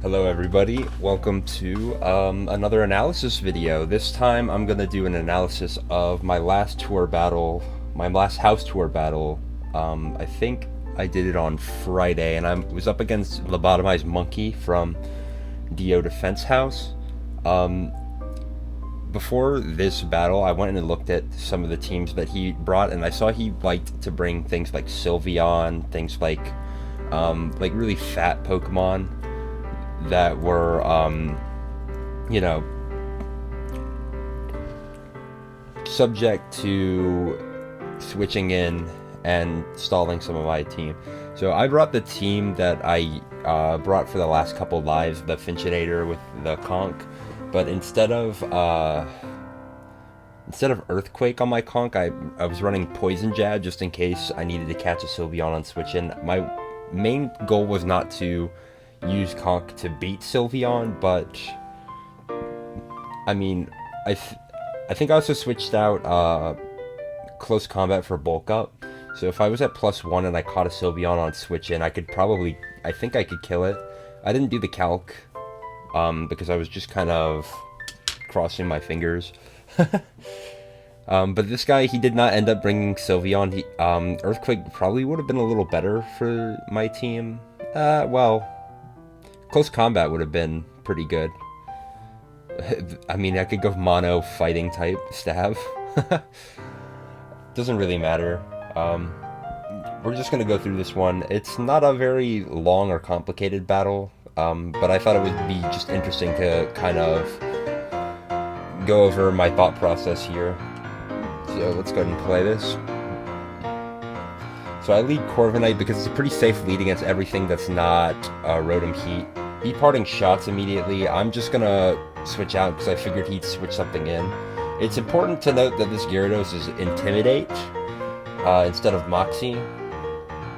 Hello everybody, welcome to another analysis video. This time I'm going to do an analysis of my last house tour battle. I think I did it on Friday, and I was up against Lobotomized Monkey from DO Defense House. Before this battle, I went and looked at some of the teams that he brought, and I saw he liked to bring things like Sylveon, things like really fat Pokemon that were, subject to switching in and stalling some of my team. So I brought the team that I brought for the last couple lives, the Finchinator with the Conch, but instead of Earthquake on my Conch, I was running Poison Jab just in case I needed to catch a Sylveon on switch in. My main goal was not to use Conch to beat Sylveon, but I mean, I think I also switched out Close Combat for Bulk Up. So if I was at +1 and I caught a Sylveon on switch in, I think I could kill it. I didn't do the calc because I was just kind of crossing my fingers. But this guy, he did not end up bringing Sylveon. Earthquake probably would have been a little better for my team. Well, Close Combat would have been pretty good. I mean, I could go mono fighting type stab. Doesn't really matter. We're just gonna go through this one. It's not a very long or complicated battle, but I thought it would be just interesting to kind of go over my thought process here. So let's go ahead and play this. So I lead Corviknight because it's a pretty safe lead against everything that's not Rotom Heat. He parting shots immediately. I'm just gonna switch out because I figured he'd switch something in. It's important to note that this Gyarados is Intimidate instead of Moxie.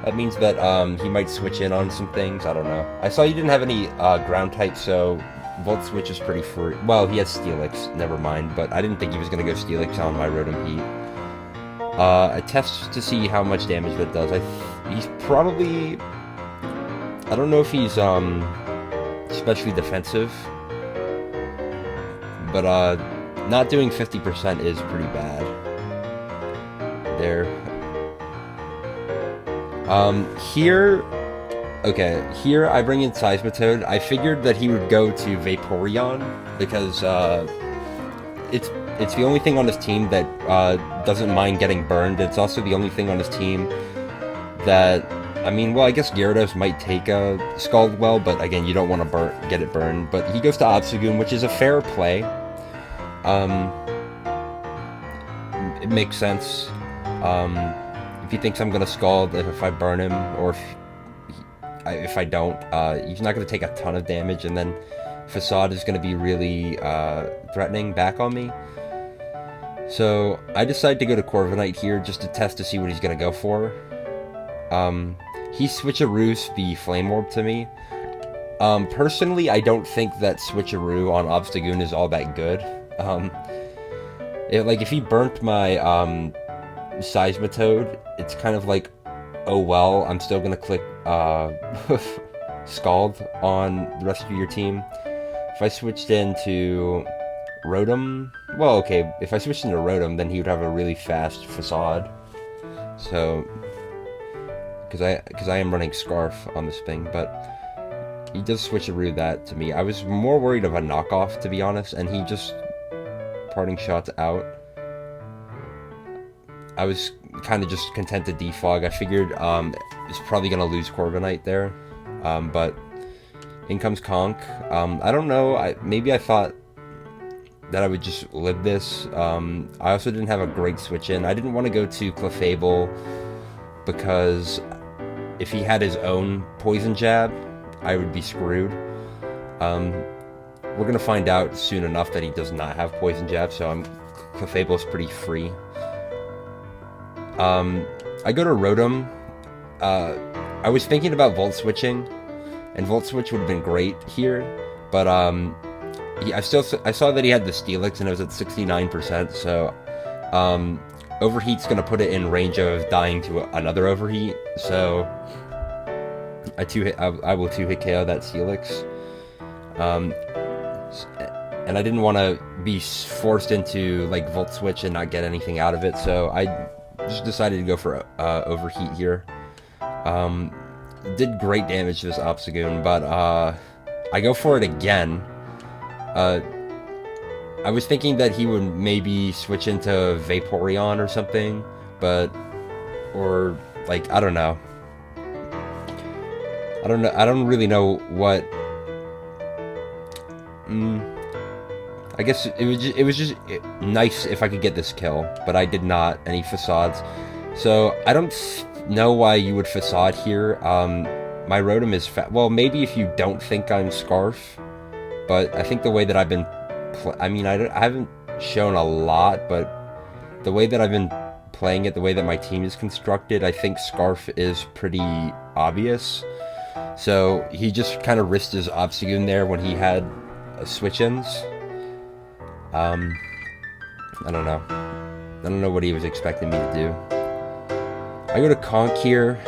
That means that he might switch in on some things. I don't know. I saw he didn't have any ground type, so Volt Switch is pretty free. Well, he has Steelix, never mind, but I didn't think he was gonna go Steelix on my Rotom Heat. I test to see how much damage that does. He's probably... I don't know if he's especially defensive, but not doing 50% is pretty bad. There. Here I bring in Seismitoad. I figured that he would go to Vaporeon because it's the only thing on his team that doesn't mind getting burned. It's also the only thing on his team that, I mean, well, I guess Gyarados might take a Scald Well, but again, you don't want to get it burned. But he goes to Obstagoon, which is a fair play. It makes sense. If he thinks I'm gonna Scald if I burn him, or if I don't, he's not gonna take a ton of damage, and then Facade is gonna be really threatening back on me. So I decided to go to Corviknight here just to test to see what he's gonna go for. He switcheroos the Flame Orb to me. Personally, I don't think that switcheroo on Obstagoon is all that good. If he burnt my Seismitoad, it's kind of like, oh well, I'm still gonna click Scald on the rest of your team. If I switched into Rotom, well, okay, if I switched into Rotom, then he would have a really fast Facade. So, because I am running Scarf on this thing, but he does switcheroo that to me. I was more worried of a knockoff, to be honest, and he just parting shots out. I was kind of just content to defog. I figured it's probably going to lose Corviknight there, but in comes Conch. I don't know, maybe I thought that I would just live this. I also didn't have a great switch in. I didn't want to go to Clefable because if he had his own Poison Jab, I would be screwed. We're going to find out soon enough that he does not have Poison Jab, so Clefable's pretty free. I go to Rotom. I was thinking about Volt Switching, and Volt Switch would have been great here, but I saw that he had the Steelix and it was at 69%, so Overheat's gonna put it in range of dying to another Overheat, so I will 2-hit KO that Steelix. Um, and I didn't want to be forced into like Volt Switch and not get anything out of it, so I just decided to go for Overheat here. Did great damage to this Obstagoon, but I go for it again. I was thinking that he would maybe switch into Vaporeon or something, or like, I don't know. I don't really know what. I guess it was just nice if I could get this kill, but I did not. Any Facades. So I don't know why you would Facade here. My Rotom is well, maybe if you don't think I'm Scarf, but I think the way that I've been, I haven't shown a lot, but the way that I've been playing it, the way that my team is constructed, I think Scarf is pretty obvious. So he just kind of risked his Obstagoon there when he had switch-ins. I don't know. I don't know what he was expecting me to do. I go to Conk here.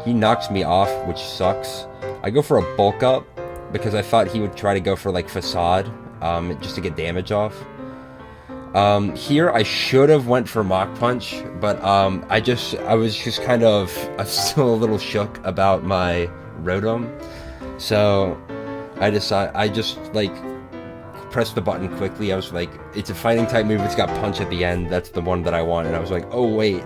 He knocks me off, which sucks. I go for a Bulk Up because I thought he would try to go for like Facade, just to get damage off. Here I should have went for Mach Punch, but I was just kind of still a little shook about my Rotom, so I just like pressed the button quickly. I was like, it's a fighting type move, it's got Punch at the end, that's the one that I want, and I was like, oh wait.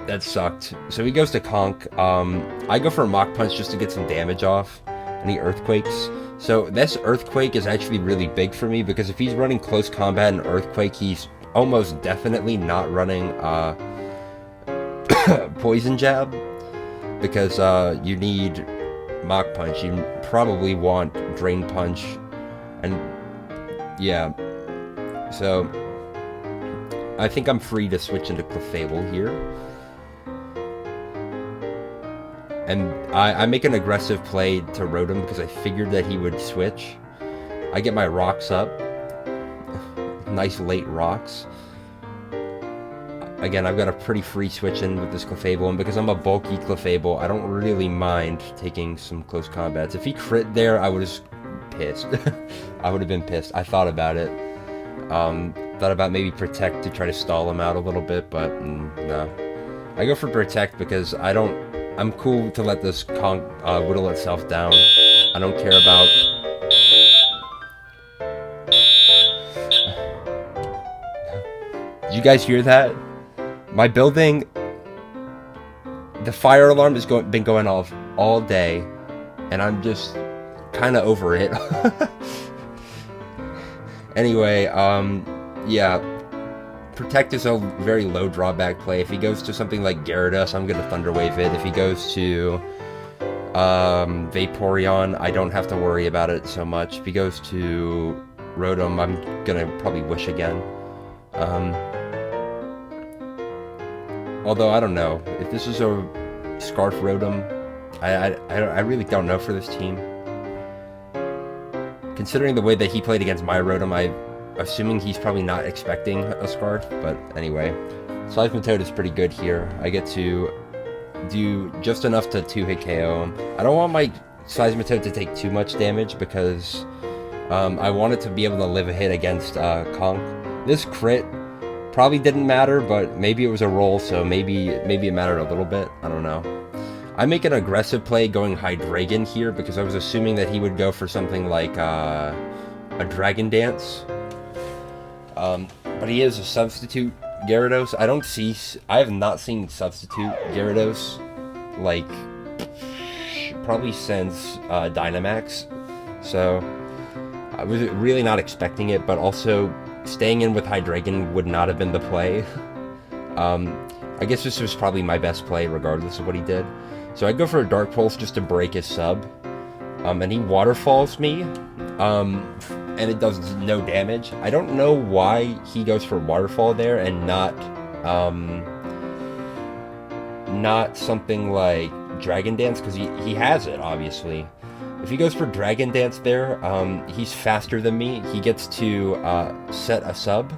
That sucked. So he goes to Conk. I go for a Mach Punch just to get some damage off, and he Earthquakes. So this Earthquake is actually really big for me, because if he's running Close Combat and Earthquake, he's almost definitely not running Poison Jab, because you need Mach Punch. You probably want Drain Punch, and yeah. So I think I'm free to switch into Clefable here. And I make an aggressive play to Rotom because I figured that he would switch. I get my Rocks up. Nice late Rocks. Again, I've got a pretty free switch in with this Clefable, and because I'm a bulky Clefable, I don't really mind taking some close combats. If he crit there, I was pissed. I would have been pissed. I thought about it. Thought about maybe Protect to try to stall him out a little bit, but no. I go for Protect because I'm cool to let this Conk whittle itself down. I don't care about... Did you guys hear that? My building... The fire alarm has been going off all day, and I'm just kind of over it. Anyway, yeah. Protect is a very low drawback play. If he goes to something like Gyarados, I'm going to Thunder Wave it. If he goes to Vaporeon, I don't have to worry about it so much. If he goes to Rotom, I'm going to probably Wish again. Although, I don't know. If this is a Scarf Rotom, I really don't know for this team. Considering the way that he played against my Rotom, I'm assuming he's probably not expecting a Scarf, but anyway. Seismitoad is pretty good here. I get to do just enough to 2-hit KO him. I don't want my Seismitoad to take too much damage because I want it to be able to live a hit against Conk. This crit probably didn't matter, but maybe it was a roll, so maybe it mattered a little bit. I don't know. I make an aggressive play going Hydreigon here because I was assuming that he would go for something like a Dragon Dance. But he is a substitute Gyarados. I have not seen substitute Gyarados, like, probably since Dynamax. So, I was really not expecting it, but also staying in with Hydreigon would not have been the play. I guess this was probably my best play regardless of what he did. So I go for a Dark Pulse just to break his sub. And he Waterfalls me. And it does no damage. I don't know why he goes for Waterfall there and not something like Dragon Dance, because he has it, obviously. If he goes for Dragon Dance there, he's faster than me. He gets to set a sub.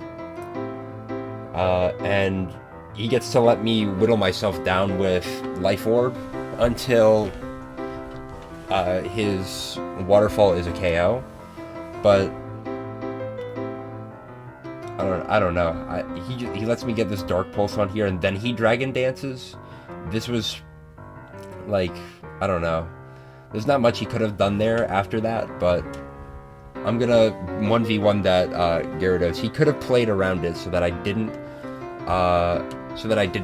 And he gets to let me whittle myself down with Life Orb until his waterfall is a KO, but I don't know. He lets me get this Dark Pulse on here, and then he Dragon Dances. This was, like, I don't know. There's not much he could have done there after that, but I'm gonna 1v1 that Gyarados. He could have played around it so that I did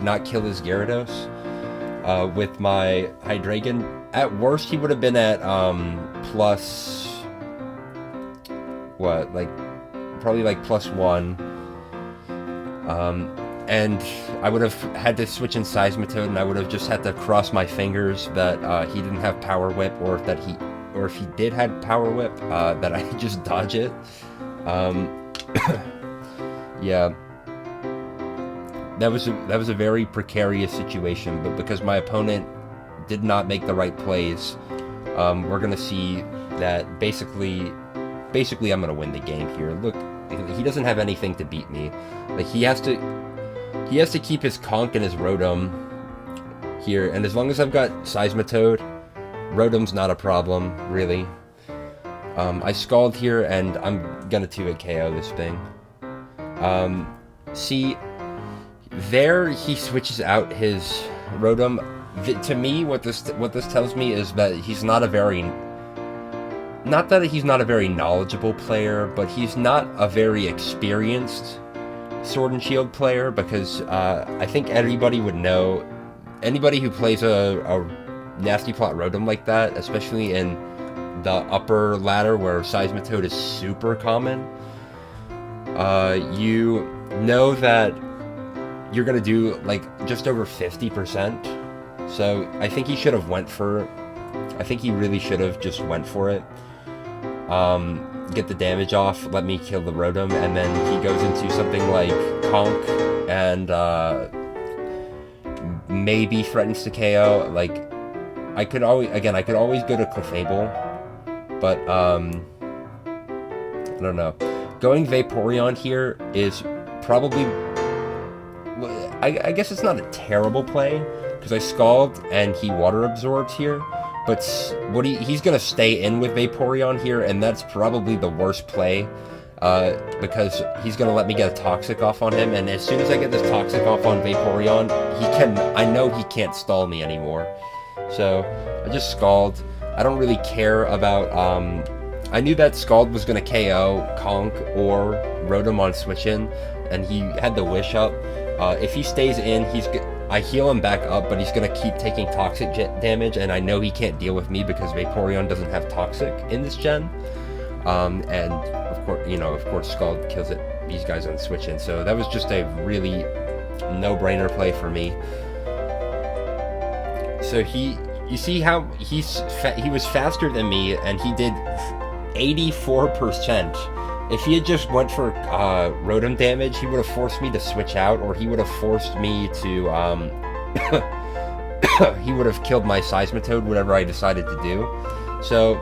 not kill his Gyarados with my Hydreigon. At worst, he would have been at plus what, like probably like +1. And I would have had to switch in Seismitoad, and I would have just had to cross my fingers that he didn't have Power Whip, or if he did have Power Whip, that I just dodge it. Yeah, that was a very precarious situation, but because my opponent did not make the right plays, we're gonna see that basically I'm gonna win the game here. Look, he doesn't have anything to beat me. Like, he has to keep his Conk and his Rotom here, and as long as I've got Seismitoad, Rotom's not a problem, really. I Scald here, and I'm gonna 2-hit KO this thing. See, there he switches out his Rotom. To me, what this tells me is that he's not a very... Not that he's not a very knowledgeable player, but he's not a very experienced Sword and Shield player, because I think everybody would know, anybody who plays a Nasty Plot Rotom like that, especially in the upper ladder where Seismitoad is super common, you know that you're gonna do like just over 50%. So I think he should have went for, I think he really should have just went for it. Get the damage off, let me kill the Rotom, and then he goes into something like Conk and maybe threatens to KO. Like, I could always go to Clefable, but I don't know. Going Vaporeon here is probably, I guess it's not a terrible play, because I Scald and he Water Absorbs here. But what he's going to stay in with Vaporeon here, and that's probably the worst play, because he's going to let me get a Toxic off on him, and as soon as I get this Toxic off on Vaporeon, I know he can't stall me anymore. So, I just Scald. I don't really care about, I knew that Scald was going to KO Conk or Rotom on switch in, and he had the Wish up. If he stays in, I heal him back up, but he's going to keep taking Toxic damage, and I know he can't deal with me because Vaporeon doesn't have Toxic in this gen. And of course, Scald kills these guys on switch in. So that was just a really no-brainer play for me. So you see how he was faster than me, and he did 84%. If he had just went for Rotom damage, he would have forced me to switch out, or he would have forced me to, he would have killed my Seismitoad, whatever I decided to do. So,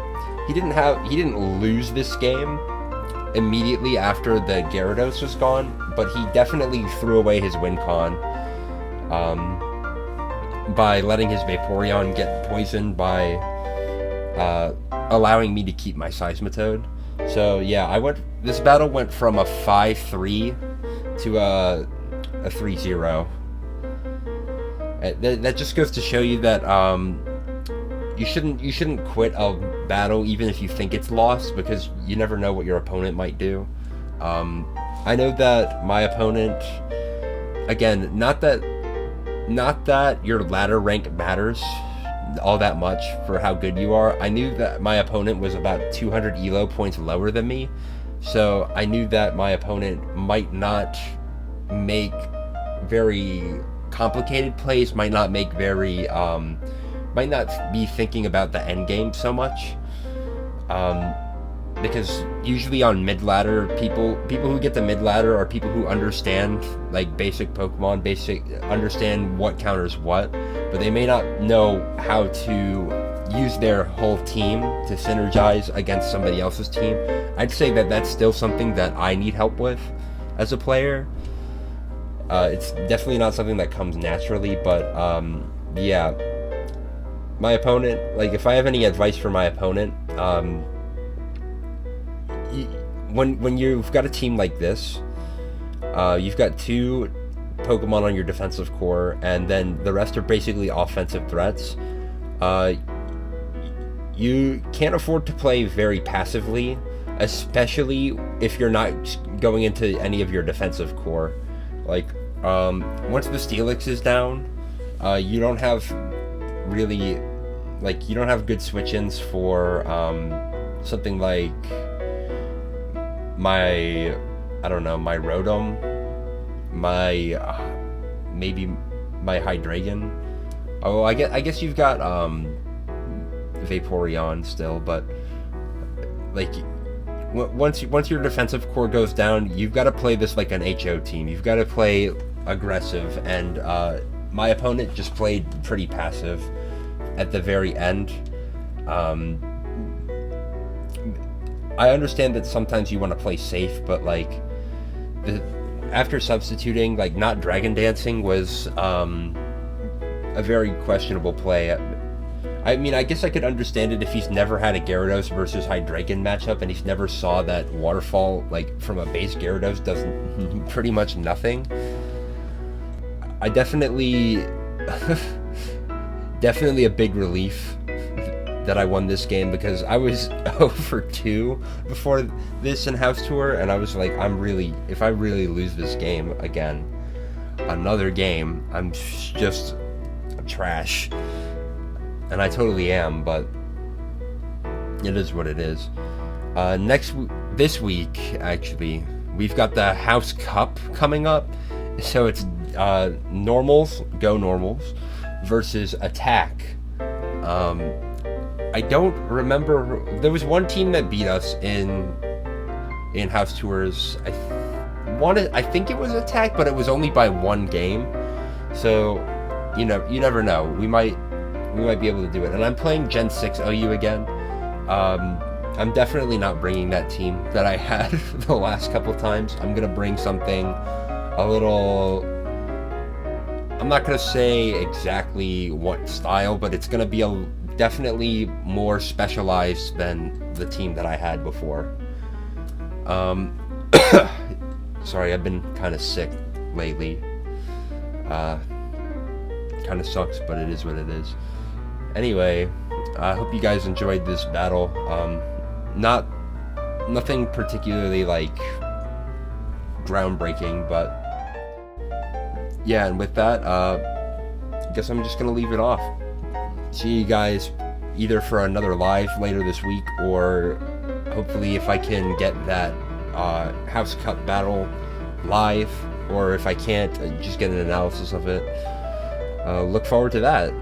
he didn't lose this game immediately after the Gyarados was gone, but he definitely threw away his win con, by letting his Vaporeon get poisoned by, allowing me to keep my Seismitoad. So yeah, this battle went from a 5-3 to a 3-0. That just goes to show you that you shouldn't quit a battle even if you think it's lost, because you never know what your opponent might do. I know that my opponent, again, not that your ladder rank matters all that much for how good you are. I knew that my opponent was about 200 elo points lower than me, so I knew that my opponent might not make very complicated plays, might not be thinking about the end game so much, because usually on mid ladder, people who get to mid ladder are people who understand like basic Pokemon, understand what counters what, but they may not know how to use their whole team to synergize against somebody else's team. I'd say that that's still something that I need help with as a player. It's definitely not something that comes naturally, but yeah. my opponent, like if I have any advice for my opponent, when you've got a team like this, you've got 2 Pokemon on your defensive core, and then the rest are basically offensive threats. You can't afford to play very passively, especially if you're not going into any of your defensive core. Like, once the Steelix is down, you don't have really, like, you don't have good switch-ins for something like my Rotom, maybe my Hydreigon. Oh, I guess you've got Vaporeon still, but like once your defensive core goes down, you've got to play this like an HO team. You've got to play aggressive, and my opponent just played pretty passive at the very end. I understand that sometimes you want to play safe, but like after substituting, like not Dragon Dancing was a very questionable play. I mean, I guess I could understand it if he's never had a Gyarados versus Hydreigon matchup, and he's never saw that Waterfall, like, from a base Gyarados does pretty much nothing. I definitely a big relief that I won this game, because I was 0 for 2 before this in House Tour, and I was like, if I really lose this game again, another game, I'm trash. And I totally am, but it is what it is. This week, actually, we've got the House Cup coming up. So it's Normals, Go Normals, versus Attack. I don't remember. There was one team that beat us in House Tours. I think it was Attack, but it was only by 1 game. So, you never know. We might be able to do it. And I'm playing Gen 6 OU again. I'm definitely not bringing that team that I had the last couple times. I'm going to bring something a little... I'm not going to say exactly what style, but it's going to be definitely more specialized than the team that I had before. Sorry, I've been kind of sick lately. Kind of sucks, but it is what it is. Anyway, I hope you guys enjoyed this battle. Nothing particularly like groundbreaking, but yeah. And with that, I guess I'm just gonna leave it off. See you guys either for another live later this week, or hopefully if I can get that House Cup battle live, or if I can't, just get an analysis of it. Look forward to that.